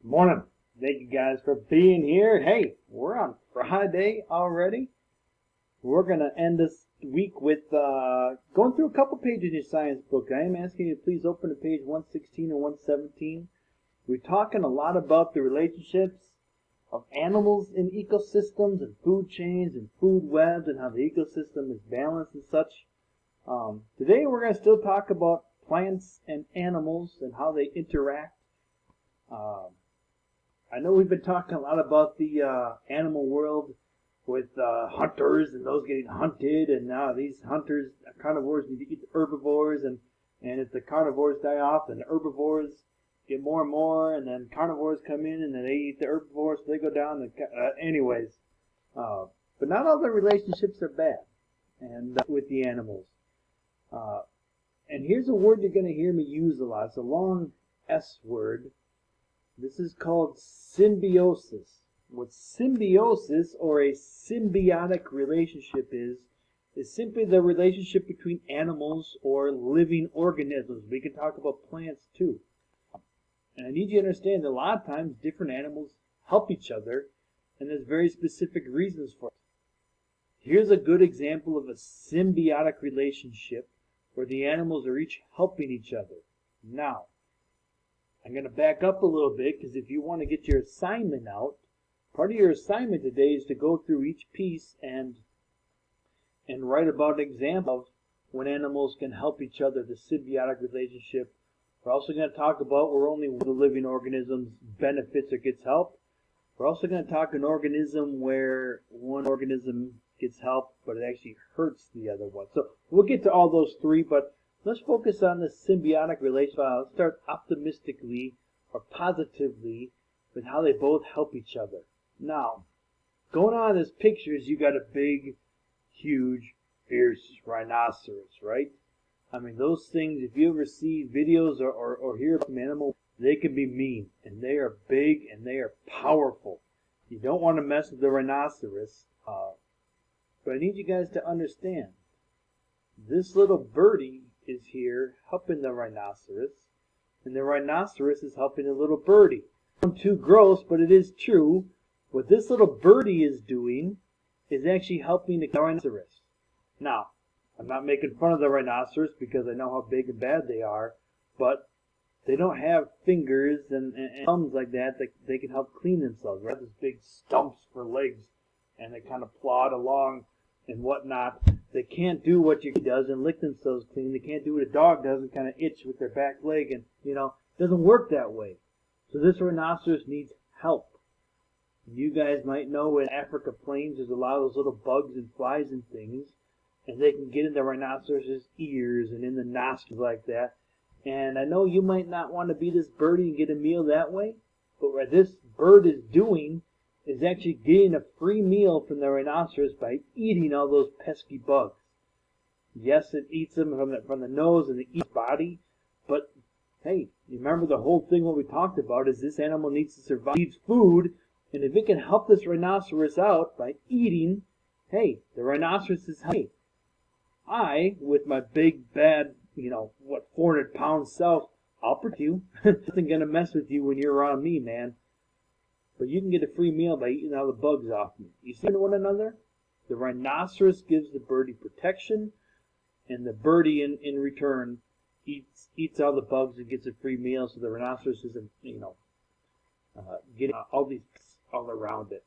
Morning. Thank you guys for being here. Hey, we're on Friday already. We're going to end this week with going through a couple pages in your science book. I am asking you to please open to page 116 and 117. We're talking a lot about the relationships of animals in ecosystems and food chains and food webs and how the ecosystem is balanced and such. Today we're going to still talk about plants and animals and how they interact. I know we've been talking a lot about the animal world with hunters and those getting hunted, and now these hunters, carnivores, need to eat the herbivores, and if the carnivores die off, then the herbivores get more and more, and then carnivores come in, and then they eat the herbivores, so they go down. Anyways, but not all the relationships are bad, and with the animals. And here's a word you're going to hear me use a lot. It's a long S word. This is called symbiosis. What symbiosis or a symbiotic relationship is simply the relationship between animals or living organisms. We can talk about plants too. And I need you to understand that a lot of times different animals help each other, and there's very specific reasons for it. Here's a good example of a symbiotic relationship where the animals are each helping each other. Now, I'm going to back up a little bit because if you want to get your assignment out, part of your assignment today is to go through each piece and write about an example of when animals can help each other, the symbiotic relationship. We're also going to talk about where only one of the living organisms benefits or gets help. We're also going to talk an organism where one organism gets help, but it actually hurts the other one. So we'll get to all those three, but let's focus on the symbiotic relationship. Let's start optimistically or positively with how they both help each other. Now, going on in this picture is you got a big, huge, fierce rhinoceros, right? I mean, those things, if you ever see videos or hear about an animal, they can be mean, and they are big, and they are powerful. You don't want to mess with the rhinoceros, but I need you guys to understand, this little birdie is here helping the rhinoceros, and the rhinoceros is helping the little birdie. I'm too gross, but it is true. What this little birdie is doing is actually helping the rhinoceros. Now, I'm not making fun of the rhinoceros because I know how big and bad they are, but they don't have fingers and thumbs like that they can help clean themselves. They have these big stumps for legs, and they kind of plod along and whatnot. They can't do what you does and lick themselves clean. They can't do what a dog does and kind of itch with their back leg, and it doesn't work that way. So this rhinoceros needs help. You guys might know in Africa plains there's a lot of those little bugs and flies and things, and they can get in the rhinoceros's ears and in the nostrils like that. And I know you might not want to be this birdie and get a meal that way, but what this bird is doing is actually getting a free meal from the rhinoceros by eating all those pesky bugs. Yes, it eats them from the nose and the eats body, but hey, you remember the whole thing what we talked about is this animal needs to survive, needs food, and if it can help this rhinoceros out by eating, hey, the rhinoceros is hey, I, with my big bad, 400-pound self, I'll protect you. Nothing gonna mess with you when you're around me, man. But you can get a free meal by eating all the bugs off me. You see one another? The rhinoceros gives the birdie protection, and the birdie in return eats all the bugs and gets a free meal, so the rhinoceros isn't, getting all these all around it.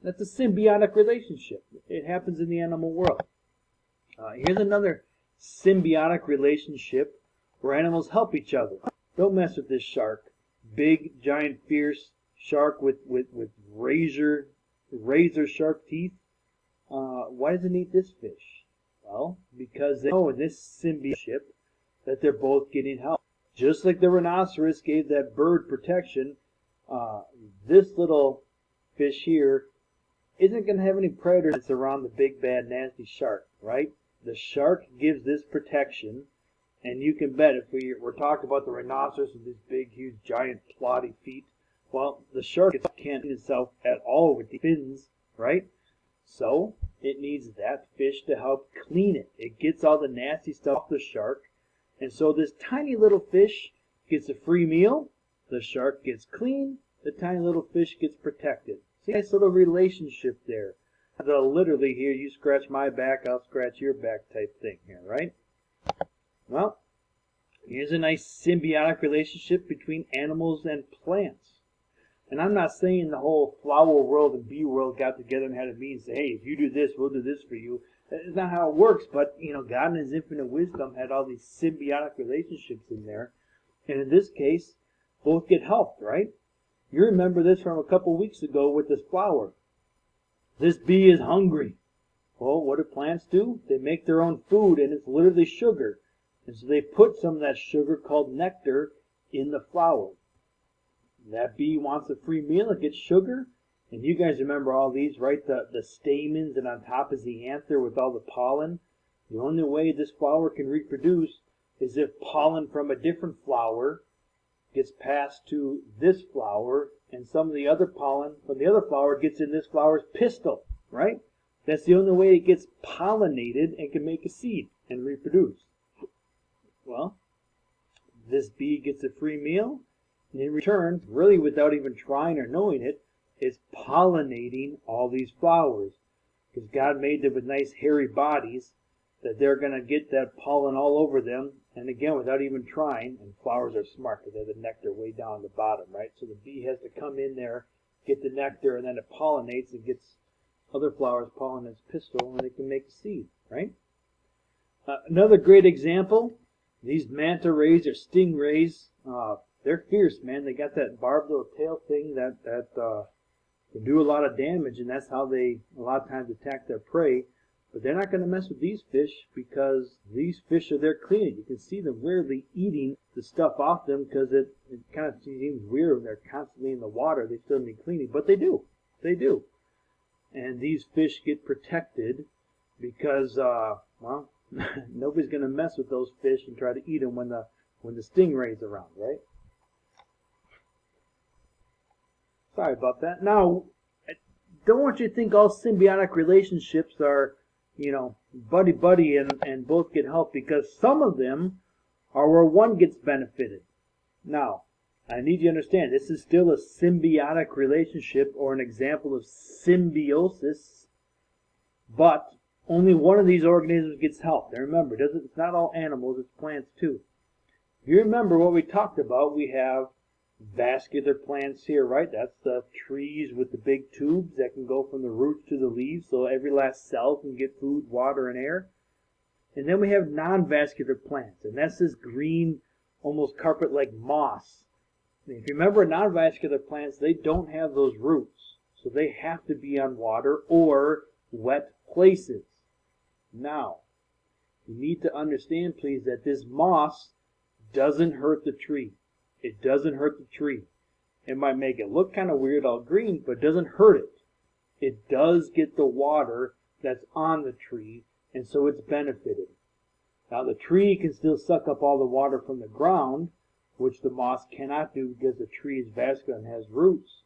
That's a symbiotic relationship. It happens in the animal world. Here's another symbiotic relationship where animals help each other. Don't mess with this shark. Big, giant, fierce shark with razor sharp teeth. Why does it eat this fish? Well, because they know in this symbioship that they're both getting help. Just like the rhinoceros gave that bird protection, this little fish here isn't going to have any predators around the big, bad, nasty shark, right? The shark gives this protection, and you can bet if we're talking about the rhinoceros with these big, huge, giant, ploddy feet, well, the shark can't clean itself at all with the fins, right? So it needs that fish to help clean it. It gets all the nasty stuff off the shark, and so this tiny little fish gets a free meal, the shark gets clean, the tiny little fish gets protected. See, nice little relationship there. The literally here, you scratch my back, I'll scratch your back type thing here, right? Well, here's a nice symbiotic relationship between animals and plants. And I'm not saying the whole flower world and bee world got together and had a meeting and say, hey, if you do this, we'll do this for you. That's not how it works, but, God in His infinite wisdom had all these symbiotic relationships in there. And in this case, both get helped, right? You remember this from a couple weeks ago with this flower. This bee is hungry. Well, what do plants do? They make their own food, and it's literally sugar. And so they put some of that sugar called nectar in the flower. That bee wants a free meal, it gets sugar. And you guys remember all these, right? The stamens, and on top is the anther with all the pollen. The only way this flower can reproduce is if pollen from a different flower gets passed to this flower, and some of the other pollen from the other flower gets in this flower's pistil, right? That's the only way it gets pollinated and can make a seed and reproduce. Well, this bee gets a free meal, and in return, really without even trying or knowing it, is pollinating all these flowers. Because God made them with nice hairy bodies, that they're going to get that pollen all over them, and again, without even trying. And flowers are smart because they have the nectar way down the bottom, right? So the bee has to come in there, get the nectar, and then it pollinates and gets other flowers pollen in its pistil, and it can make a seed, right? Another great example, these manta rays or stingrays, they're fierce, man. They got that barbed little tail thing that can do a lot of damage, and that's how they a lot of times attack their prey. But they're not going to mess with these fish because these fish are there cleaning. You can see them rarely eating the stuff off them because it kind of seems weird when they're constantly in the water. They still need cleaning, but they do. They do. And these fish get protected because, well, nobody's going to mess with those fish and try to eat them when the stingray's around, right? Sorry about that. Now, I don't want you to think all symbiotic relationships are, buddy-buddy and both get help, because some of them are where one gets benefited. Now, I need you to understand, this is still a symbiotic relationship or an example of symbiosis, but only one of these organisms gets help. And remember, it's not all animals, it's plants too. If you remember what we talked about, we have vascular plants here, right? That's the trees with the big tubes that can go from the roots to the leaves, so every last cell can get food, water, and air. And then we have non-vascular plants, and that's this green, almost carpet-like moss. And if you remember, non-vascular plants, they don't have those roots, so they have to be on water or wet places. Now, you need to understand, please, that this moss doesn't hurt the tree. It doesn't hurt the tree. It might make it look kind of weird all green, but it doesn't hurt it. It does get the water that's on the tree, and so it's benefited. Now the tree can still suck up all the water from the ground, which the moss cannot do because the tree is vascular and has roots.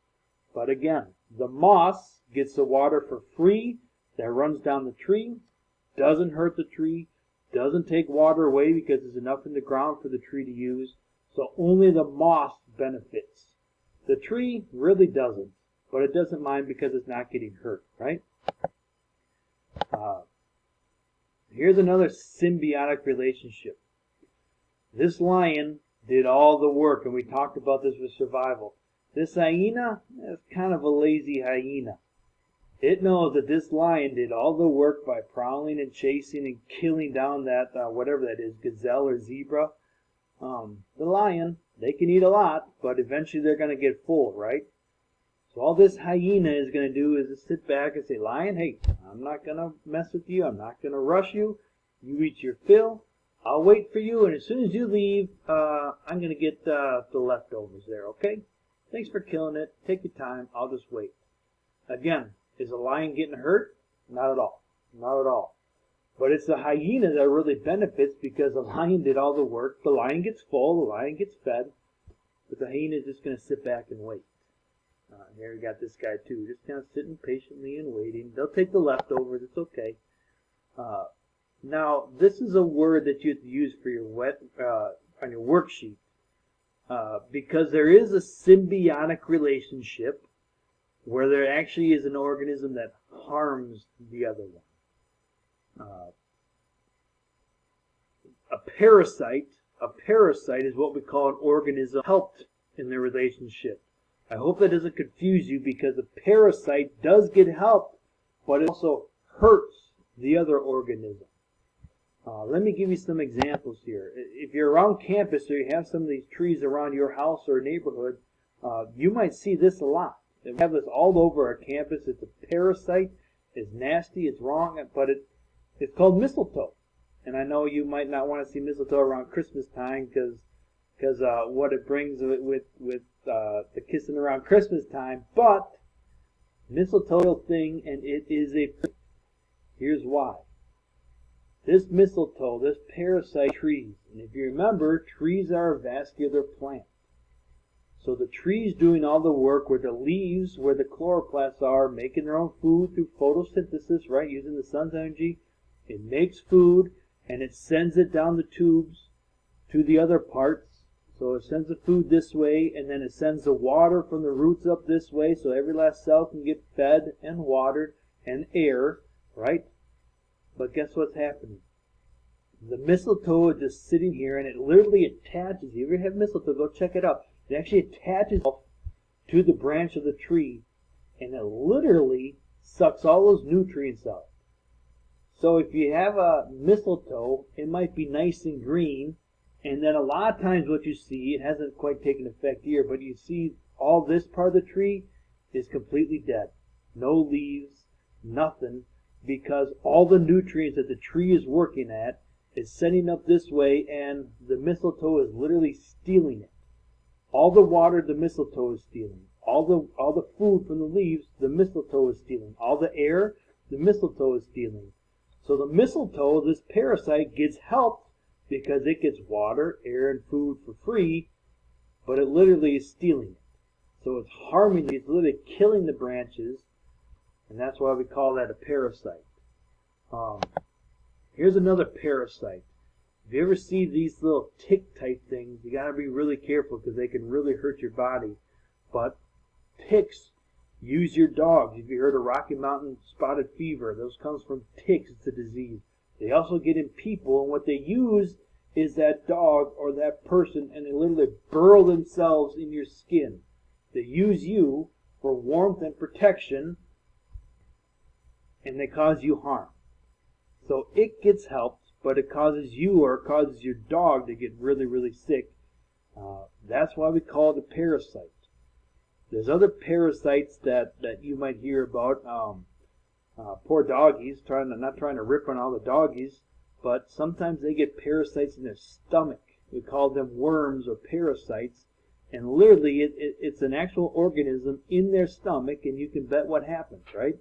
But again, the moss gets the water for free that runs down the tree, doesn't hurt the tree, doesn't take water away because there's enough in the ground for the tree to use. So only the moss benefits. The tree really doesn't, but it doesn't mind because it's not getting hurt, right? Here's another symbiotic relationship. This lion did all the work, and we talked about this with survival. This hyena is kind of a lazy hyena. It knows that this lion did all the work by prowling and chasing and killing down that, whatever that is, gazelle or zebra. The lion, they can eat a lot, but eventually they're going to get full, right? So all this hyena is going to do is just sit back and say, lion, hey, I'm not going to mess with you. I'm not going to rush you. You eat your fill. I'll wait for you, and as soon as you leave, I'm going to get the leftovers there, okay? Thanks for killing it. Take your time. I'll just wait. Again, is a lion getting hurt? Not at all. Not at all. But it's the hyena that really benefits because the lion did all the work. The lion gets full. The lion gets fed. But the hyena is just going to sit back and wait. Here we got this guy too. Just kind of sitting patiently and waiting. They'll take the leftovers. It's okay. Now, this is a word that you have to use for your on your worksheet. because there is a symbiotic relationship where there actually is an organism that harms the other one. A parasite is what we call an organism helped in their relationship. I hope that doesn't confuse you, because a parasite does get help, but it also hurts the other organism. Let me give you some examples here. If you're around campus or you have some of these trees around your house or neighborhood, you might see this a lot. We have this all over our campus. It's a parasite. It's nasty. It's wrong, but it's called mistletoe. And I know you might not want to see mistletoe around Christmas time because what it brings with the kissing around Christmas time. But mistletoe is a thing, and it is a. Here's why. This mistletoe, this parasite, trees. And if you remember, trees are a vascular plant. So the tree's doing all the work where the leaves, where the chloroplasts are, making their own food through photosynthesis, right, using the sun's energy. It makes food, and it sends it down the tubes to the other parts. So it sends the food this way, and then it sends the water from the roots up this way, so every last cell can get fed and watered and air, right? But guess what's happening? The mistletoe is just sitting here, and it literally attaches. If you ever have mistletoe, go check it out. It actually attaches itself to the branch of the tree, and it literally sucks all those nutrients out. So if you have a mistletoe, it might be nice and green, and then a lot of times what you see, it hasn't quite taken effect here, but you see all this part of the tree is completely dead. No leaves, nothing, because all the nutrients that the tree is working at is sending up this way, and the mistletoe is literally stealing it. All the water the mistletoe is stealing. All the food from the leaves, the mistletoe is stealing. All the air, the mistletoe is stealing. So the mistletoe, this parasite, gets helped because it gets water, air, and food for free, but it literally is stealing it. So it's harming it. It's literally killing the branches, and that's why we call that a parasite. Here's another parasite. If you ever see these little tick-type things, you got to be really careful because they can really hurt your body. But ticks use your dogs. If you heard of Rocky Mountain spotted fever, those comes from ticks. It's a disease. They also get in people, and what they use is that dog or that person, and they literally burrow themselves in your skin. They use you for warmth and protection, and they cause you harm. So it gets helped, but it causes you or causes your dog to get really, really sick. That's why we call it a parasite. There's other parasites that you might hear about. Poor doggies, not trying to rip on all the doggies, but sometimes they get parasites in their stomach. We call them worms or parasites, and literally it's an actual organism in their stomach, and you can bet what happens, right?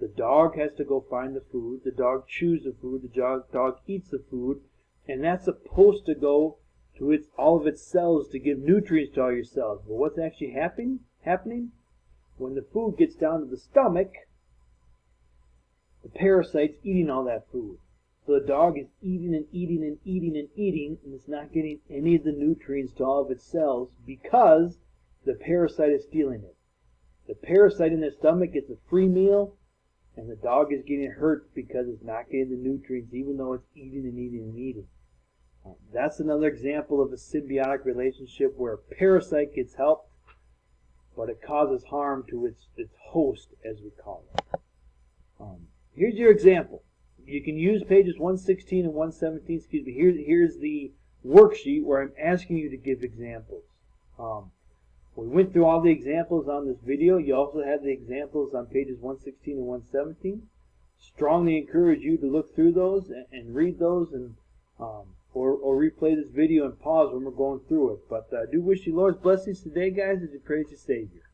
The dog has to go find the food. The dog chews the food. The dog eats the food. And that's supposed to go to all of its cells to give nutrients to all your cells. But what's actually happening? When the food gets down to the stomach, the parasite's eating all that food. So the dog is eating and eating and eating and eating, and it's not getting any of the nutrients to all of its cells because the parasite is stealing it. The parasite in the stomach gets a free meal, and the dog is getting hurt because it's not getting the nutrients, even though it's eating and eating and eating. That's another example of a symbiotic relationship where a parasite gets helped, but it causes harm to its host, as we call it. Here's your example. You can use pages 116 and 117. Excuse me. Here's the worksheet where I'm asking you to give examples. We went through all the examples on this video. You also have the examples on pages 116 and 117. Strongly encourage you to look through those and read those, and or replay this video and pause when we're going through it. But I do wish you Lord's blessings today, guys, as you praise your Savior.